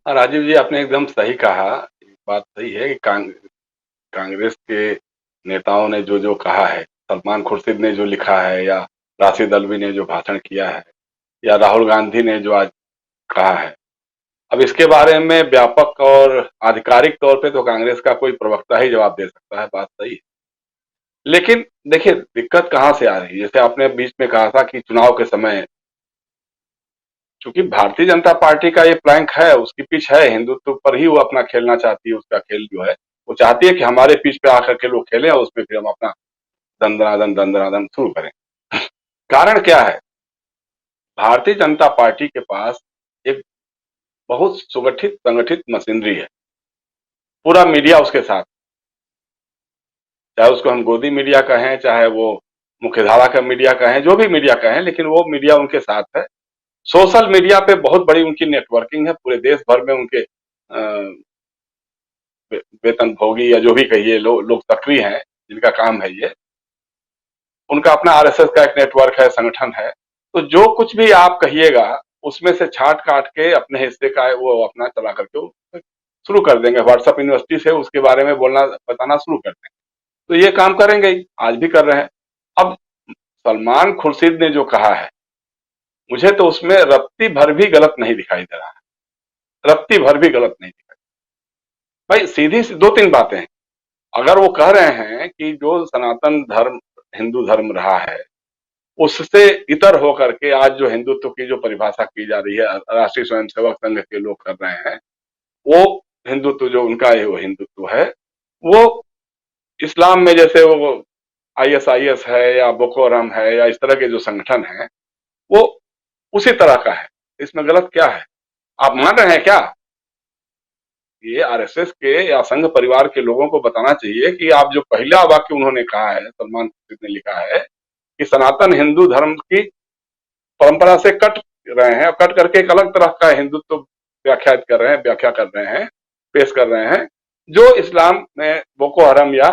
राजीव जी, आपने एकदम सही कहा। बात सही है कि कांग्रेस के नेताओं ने जो जो कहा है, सलमान खुर्शीद ने जो लिखा है, या राशिद अल्वी ने जो भाषण किया है, या राहुल गांधी ने जो आज कहा है, अब इसके बारे में व्यापक और आधिकारिक तौर पे तो कांग्रेस का कोई प्रवक्ता ही जवाब दे सकता है। बात सही है, लेकिन देखिए दिक्कत कहाँ से आ रही है। जैसे आपने बीच में कहा था कि चुनाव के समय, चूंकि भारतीय जनता पार्टी का ये प्लैंक है, उसकी पिच है, हिंदुत्व पर ही वो अपना खेलना चाहती है। उसका खेल जो है, वो चाहती है कि हमारे पिच पे आकर के लोग खेलें और उसमें फिर हम अपना दंदनादन दंदनादन शुरू करें। कारण क्या है? भारतीय जनता पार्टी के पास एक बहुत सुगठित संगठित मशीनरी है। पूरा मीडिया उसके साथ, चाहे उसको हम गोदी मीडिया कहें, चाहे वो मुख्यधारा का मीडिया कहें, जो भी मीडिया कहें, लेकिन वो मीडिया उनके साथ है। सोशल मीडिया पे बहुत बड़ी उनकी नेटवर्किंग है। पूरे देश भर में उनके वेतन भोगी या जो भी कहिए लोग सक्रिय हैं, जिनका काम है ये। उनका अपना आरएसएस का एक नेटवर्क है, संगठन है। तो जो कुछ भी आप कहिएगा, उसमें से छांट काट के अपने हिस्से का है वो अपना चला करके वो शुरू कर देंगे। व्हाट्सएप यूनिवर्सिटी से उसके बारे में बोलना बताना शुरू कर देंगे। तो ये काम करेंगे ही, आज भी कर रहे हैं। अब सलमान खुर्शीद ने जो कहा है, मुझे तो उसमें रत्ती भर भी गलत नहीं दिखाई दे रहा है। रत्ती भर भी गलत नहीं दिखाई। भाई सीधी सी दो तीन बातें हैं। अगर वो कह रहे हैं कि जो सनातन धर्म हिंदू धर्म रहा है, उससे इतर होकर के आज जो हिंदुत्व की जो परिभाषा की जा रही है, राष्ट्रीय स्वयंसेवक संघ के लोग कर रहे हैं, वो हिंदुत्व जो उनका है वो हिंदुत्व है। वो इस्लाम में जैसे वो आईएसआईएस है या बोको हराम है या इस तरह के जो संगठन है, वो उसी तरह का है। इसमें गलत क्या है? आप मान रहे हैं क्या? ये आरएसएस के या संघ परिवार के लोगों को बताना चाहिए कि आप जो पहला वाक्य उन्होंने कहा है, सलमान खुर्शीद ने लिखा है कि सनातन हिंदू धर्म की परंपरा से कट रहे हैं और कट करके एक अलग तरह का हिंदुत्व व्याख्यात कर रहे हैं, व्याख्या कर रहे हैं, पेश कर रहे हैं, जो इस्लाम में बोको हरम या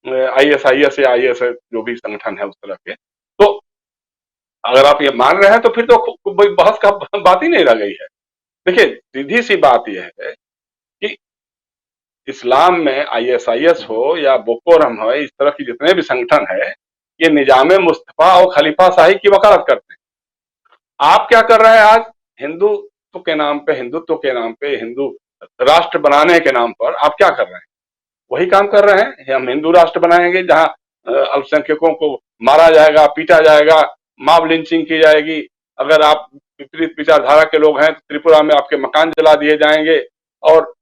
आईएसआईएस या आईएस जो भी संगठन है उस तरह के। तो अगर आप ये मान रहे हैं तो फिर तो कोई बहस का बात ही नहीं रह गई है। देखिए सीधी सी बात यह है कि इस्लाम में आईएसआईएस हो या बोको हरम हो, इस तरह की जितने भी संगठन है, ये निजाम मुस्तफा और खलीफा शाही की वकालत करते हैं। आप क्या कर रहे हैं आज? हिंदुत्व के नाम पे, हिंदुत्व के नाम पे, हिंदू राष्ट्र बनाने के नाम पर आप क्या कर रहे हैं? वही काम कर रहे हैं। हम हिंदू राष्ट्र बनाएंगे जहां अल्पसंख्यकों को मारा जाएगा, पीटा जाएगा, मॉब लिंचिंग की जाएगी। अगर आप विपरीत विचारधारा के लोग हैं तो त्रिपुरा में आपके मकान जला दिए जाएंगे और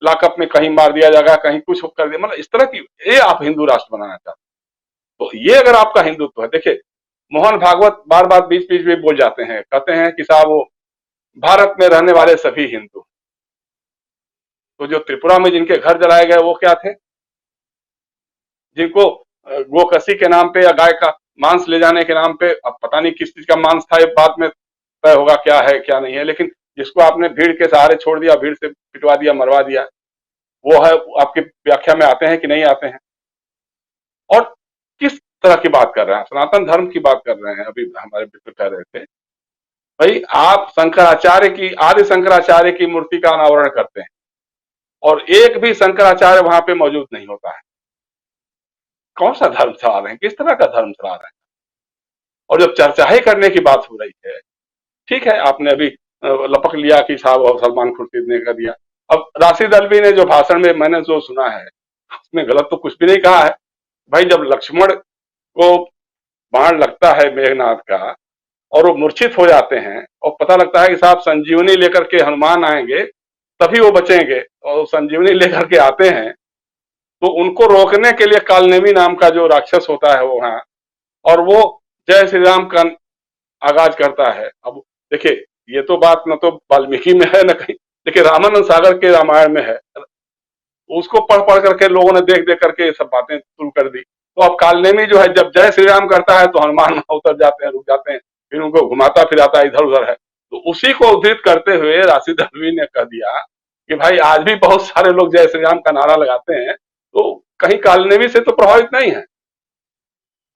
लॉकअप में कहीं मार दिया जाएगा, कहीं कुछ कर दिया। मतलब इस तरह की ये आप हिंदू राष्ट्र बनाना चाहते हैं। तो ये अगर आपका हिंदुत्व है, देखिए मोहन भागवत बार बार बीच बीच में बोल जाते हैं, कहते हैं कि साहब वो भारत में रहने वाले सभी हिंदू। तो जो त्रिपुरा में जिनके घर जलाए गए वो क्या थे? जिनको गोकसी के नाम पे या गाय का मांस ले जाने के नाम पे, अब पता नहीं किस चीज का मांस था, ये बाद में तय होगा क्या है क्या नहीं है, लेकिन जिसको आपने भीड़ के सहारे छोड़ दिया, भीड़ से पिटवा दिया, मरवा दिया, वो है आपकी व्याख्या में आते हैं कि नहीं आते हैं? और किस तरह की बात कर रहे हैं? सनातन धर्म की बात कर रहे हैं। अभी हमारे मित्र कह रहे थे, भाई आप शंकराचार्य की, आदि शंकराचार्य की मूर्ति का अनावरण करते हैं और एक भी शंकराचार्य वहां पे मौजूद नहीं होता है। कौन सा धर्म चला रहे हैं? किस तरह का धर्म चला रहे हैं? और जब चर्चा ही करने की बात हो रही है, ठीक है आपने अभी लपक लिया कि साहब और सलमान खुर्शीद ने कर दिया। अब राशिद अल्वी ने जो भाषण में मैंने जो सुना है, उसमें गलत तो कुछ भी नहीं कहा है। भाई जब लक्ष्मण को बाण लगता है मेघनाथ का और वो मूर्छित हो जाते हैं और पता लगता है कि साहब संजीवनी लेकर के हनुमान आएंगे तभी वो बचेंगे, और संजीवनी लेकर के आते हैं, तो उनको रोकने के लिए कालनेमी नाम का जो राक्षस होता है वो वहां, और वो जय श्री राम का आगाज करता है। अब देखिए ये तो बात न तो वाल्मीकि में है न कहीं, देखिए रामानंद सागर के रामायण में है। उसको पढ़ पढ़ करके लोगों ने देख देख करके ये सब बातें शुरू कर दी। तो अब कालनेमी जो है जब जय श्री राम करता है तो हनुमान उतर जाते हैं, रुक जाते हैं, फिर उनको घुमाता फिराता इधर उधर है। तो उसी को उद्धृत करते हुए राशिद अल्वी ने कह दिया कि भाई आज भी बहुत सारे लोग जय श्री राम का नारा लगाते हैं, तो कहीं कालनेमी से तो प्रभावित नहीं है।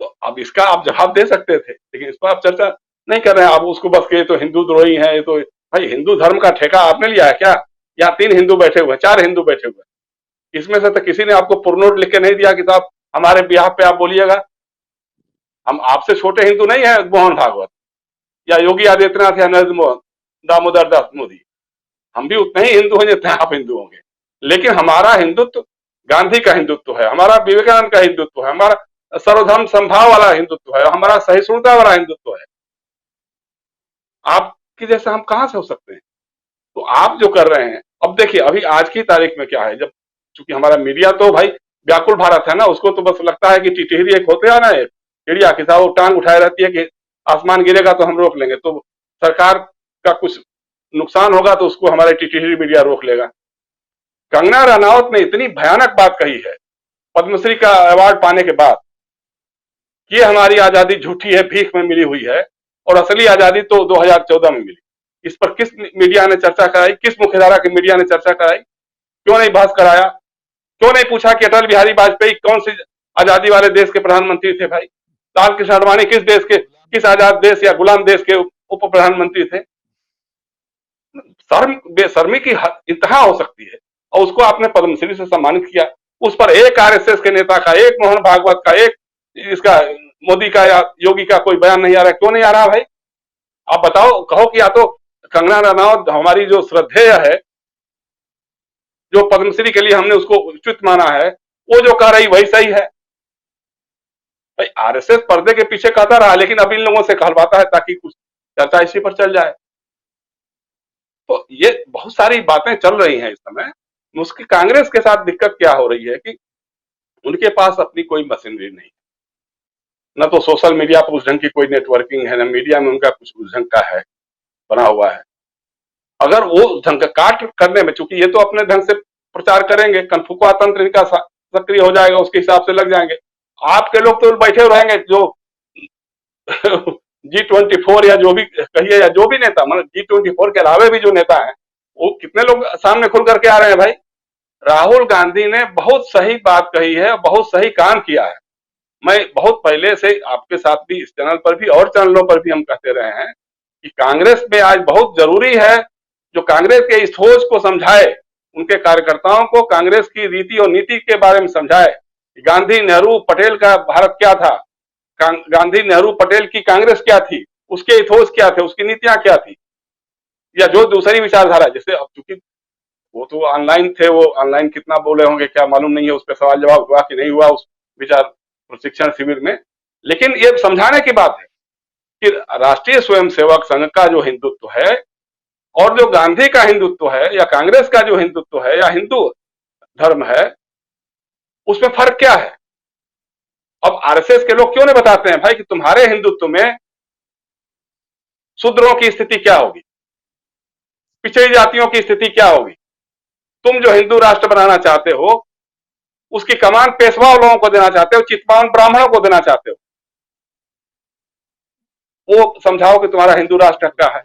तो अब इसका आप जवाब दे सकते थे, लेकिन इस पर आप चर्चा नहीं कर रहे हैं। आप उसको बस के तो हिंदू द्रोही हैं, ये तो भाई हिंदू धर्म का ठेका आपने लिया है क्या? या 3 हिंदू बैठे हुए हैं, 4 हिंदू बैठे हुए हैं, इसमें से तो किसी ने आपको पुरनोट लिख के नहीं दिया कि साहब हमारे बिहाफ पे आप बोलिएगा। हम आपसे छोटे हिंदू नहीं है मोहन भागवत या योगी आदित्यनाथ या नरेंद्र मोहन दामोदर दास मोदी, हम भी उतने ही हिंदू हैं जितने आप हिंदू होंगे। लेकिन हमारा हिंदुत्व गांधी का हिंदुत्व है, हमारा विवेकानंद का हिंदुत्व है, हमारा सर्वधर्म संभाव वाला हिंदुत्व है, हमारा सहिष्णुता वाला हिंदुत्व है। आपकी जैसे हम कहां से हो सकते हैं? तो आप जो कर रहे हैं, अब देखिए अभी आज की तारीख में क्या है, जब चूंकि हमारा मीडिया तो भाई व्याकुल भारत है ना, उसको तो बस लगता है कि टिटहरी एक होते हैं ना, एक चिड़िया के साथ वो टांग उठाए रहती है कि आसमान गिरेगा तो हम रोक लेंगे, तो सरकार का कुछ नुकसान होगा तो उसको हमारे टिटहरी मीडिया रोक लेगा। कंगना रनौत ने इतनी भयानक बात कही है पद्मश्री का अवार्ड पाने के बाद, ये हमारी आजादी झूठी है, भीख में मिली हुई है, और असली आजादी तो 2014 में मिली। इस पर किस मीडिया ने चर्चा कराई? किस मुख्यधारा के मीडिया ने चर्चा कराई? क्यों नहीं बहस कराया? क्यों नहीं पूछा कि अटल बिहारी वाजपेयी कौन सी आजादी वाले देश के प्रधानमंत्री थे भाई? लाल कृष्ण आडवाणी किस देश के, किस आजाद देश या गुलाम देश के उप प्रधानमंत्री थे? शर्म बेशर्मी की इंतहा हो सकती है, और उसको आपने पद्मश्री से सम्मानित किया। उस पर एक आरएसएस के नेता का, एक मोहन भागवत का, एक इसका मोदी का या योगी का कोई बयान नहीं आ रहा। क्यों नहीं आ रहा भाई? आप बताओ, कहो कि या तो कंगना रनौत हमारी जो श्रद्धेय है, जो पद्मश्री के लिए हमने उसको उचित माना है, वो जो कह रही वही सही है। भाई आरएसएस पर्दे के पीछे कहता रहा, लेकिन अब इन लोगों से कहलवाता है ताकि कुछ चर्चा इसी पर चल जाए। तो ये बहुत सारी बातें चल रही हैं इस समय। उसकी कांग्रेस के साथ दिक्कत क्या हो रही है कि उनके पास अपनी कोई मशीनरी नहीं, न तो सोशल मीडिया पर उस ढंग की कोई नेटवर्किंग है, न मीडिया में उनका कुछ उस ढंग का है बना हुआ है। अगर वो ढंग का काट करने में, चूंकि ये तो अपने ढंग से प्रचार करेंगे, कनफुकवा तंत्र इनका सक्रिय हो जाएगा, उसके हिसाब से लग जाएंगे। आपके लोग तो बैठे रहेंगे, जो G24 या जो भी कहिए, या जो भी नेता, मतलब G24 के अलावे भी जो नेता है, वो कितने लोग सामने खुल करके आ रहे हैं भाई। राहुल गांधी ने बहुत सही बात कही है, बहुत सही काम किया है। मैं बहुत पहले से आपके साथ भी, इस चैनल पर भी और चैनलों पर भी हम कहते रहे हैं कि कांग्रेस में आज बहुत जरूरी है जो कांग्रेस के इस सोच को समझाए, उनके कार्यकर्ताओं को कांग्रेस की रीति और नीति के बारे में समझाए। गांधी नेहरू पटेल का भारत क्या था, गांधी नेहरू पटेल की कांग्रेस क्या थी, उसके इथोस क्या थे, उसकी नीतियां क्या थी, या जो दूसरी विचारधारा, जैसे अब चूंकि वो तो ऑनलाइन थे, वो ऑनलाइन कितना बोले होंगे क्या मालूम नहीं है, उस पर सवाल जवाब हुआ कि नहीं हुआ उस विचार प्रशिक्षण शिविर में। लेकिन ये समझाने की बात है कि राष्ट्रीय स्वयंसेवक संघ का जो हिंदुत्व है और जो गांधी का हिंदुत्व है, या कांग्रेस का जो हिंदुत्व है, या हिंदू धर्म है, उसमें फर्क क्या है? अब आरएसएस के लोग क्यों नहीं बताते हैं भाई कि तुम्हारे हिंदुत्व में शूद्रों की स्थिति क्या होगी, पिछड़ी जातियों की स्थिति क्या होगी? तुम जो हिंदू राष्ट्र बनाना चाहते हो, उसकी कमान पेशवा लोगों को देना चाहते हो, चितपावन ब्राह्मणों को देना चाहते हो, वो समझाओ कि तुम्हारा हिंदू राष्ट्र क्या है।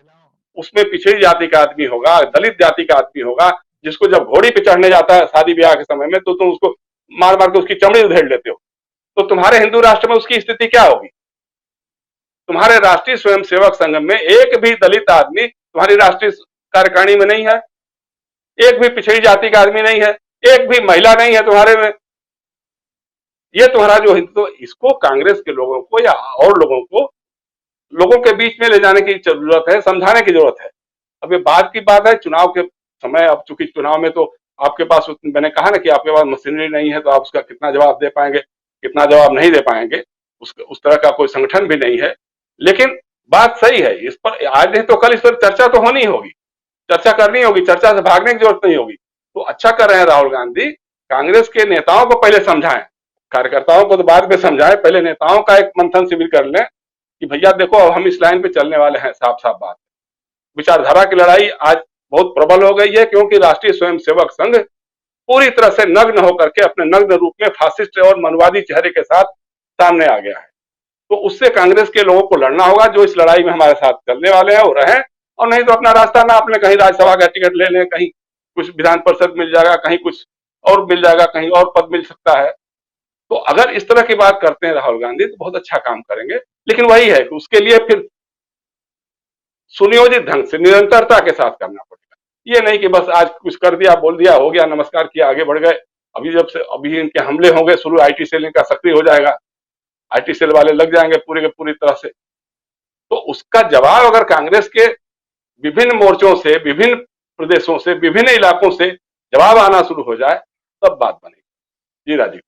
उसमें पिछड़ी जाति का आदमी होगा, दलित जाति का आदमी होगा, जिसको जब घोड़ी पे चढ़ने जाता है शादी ब्याह के समय में, तो तुम उसको मार मार के उसकी चमड़ी उधेड़ लेते हो। तो तुम्हारे हिंदू राष्ट्र में उसकी स्थिति क्या होगी? तुम्हारे राष्ट्रीय स्वयंसेवक संघ में एक भी दलित आदमी तुम्हारी राष्ट्रीय कार्यकारिणी में नहीं है, एक भी पिछड़ी जाति का आदमी नहीं है, एक भी महिला नहीं है तुम्हारे में। ये तुम्हारा जो हिंदू, इसको कांग्रेस के लोगों को या और लोगों को लोगों के बीच में ले जाने की जरूरत है, समझाने की जरूरत है। अब ये बात की बात है चुनाव के समय, अब चूंकि चुनाव में तो आपके पास, मैंने कहा ना कि आपके पास मशीनरी नहीं है, तो आप उसका कितना जवाब दे पाएंगे, कितना जवाब नहीं दे पाएंगे, उस तरह का कोई संगठन भी नहीं है। लेकिन बात सही है, इस पर आज नहीं तो कल इस पर चर्चा तो होनी होगी, चर्चा करनी होगी, चर्चा से भागने की जरूरत नहीं होगी। तो अच्छा कर रहे हैं राहुल गांधी, कांग्रेस के नेताओं को पहले समझाएं, कार्यकर्ताओं को तो बाद में समझाएं, पहले नेताओं का एक मंथन शिविर कर लें कि भैया देखो अब हम इस लाइन पे चलने वाले हैं, साफ साफ बात। विचारधारा की लड़ाई आज बहुत प्रबल हो गई है, क्योंकि राष्ट्रीय स्वयंसेवक संघ पूरी तरह से नग्न होकर के अपने नग्न रूप में फासिस्ट और मनवादी चेहरे के साथ सामने आ गया है। तो उससे कांग्रेस के लोगों को लड़ना होगा, जो इस लड़ाई में हमारे साथ चलने वाले हैं वो रहें, और नहीं तो अपना रास्ता नाप लें, कहीं राज्यसभा का टिकट ले लें, कहीं कुछ विधान परिषद मिल जाएगा, कहीं कुछ और मिल जाएगा, कहीं और पद मिल सकता है। तो अगर इस तरह की बात करते हैं राहुल गांधी तो बहुत अच्छा काम करेंगे। लेकिन वही है कि उसके लिए फिर सुनियोजित ढंग से निरंतरता के साथ करना पड़ेगा। ये नहीं कि बस आज कुछ कर दिया, बोल दिया, हो गया, नमस्कार किया, आगे बढ़ गए। अभी इनके हमले होंगे शुरू, आईटी सेल इनका सक्रिय हो जाएगा, आईटी सेल वाले लग जाएंगे पूरी के पूरी तरह से। तो उसका जवाब अगर कांग्रेस के विभिन्न मोर्चों से, विभिन्न प्रदेशों से, विभिन्न इलाकों से जवाब आना शुरू हो जाए, तब बात बनेगी। जी राजीव।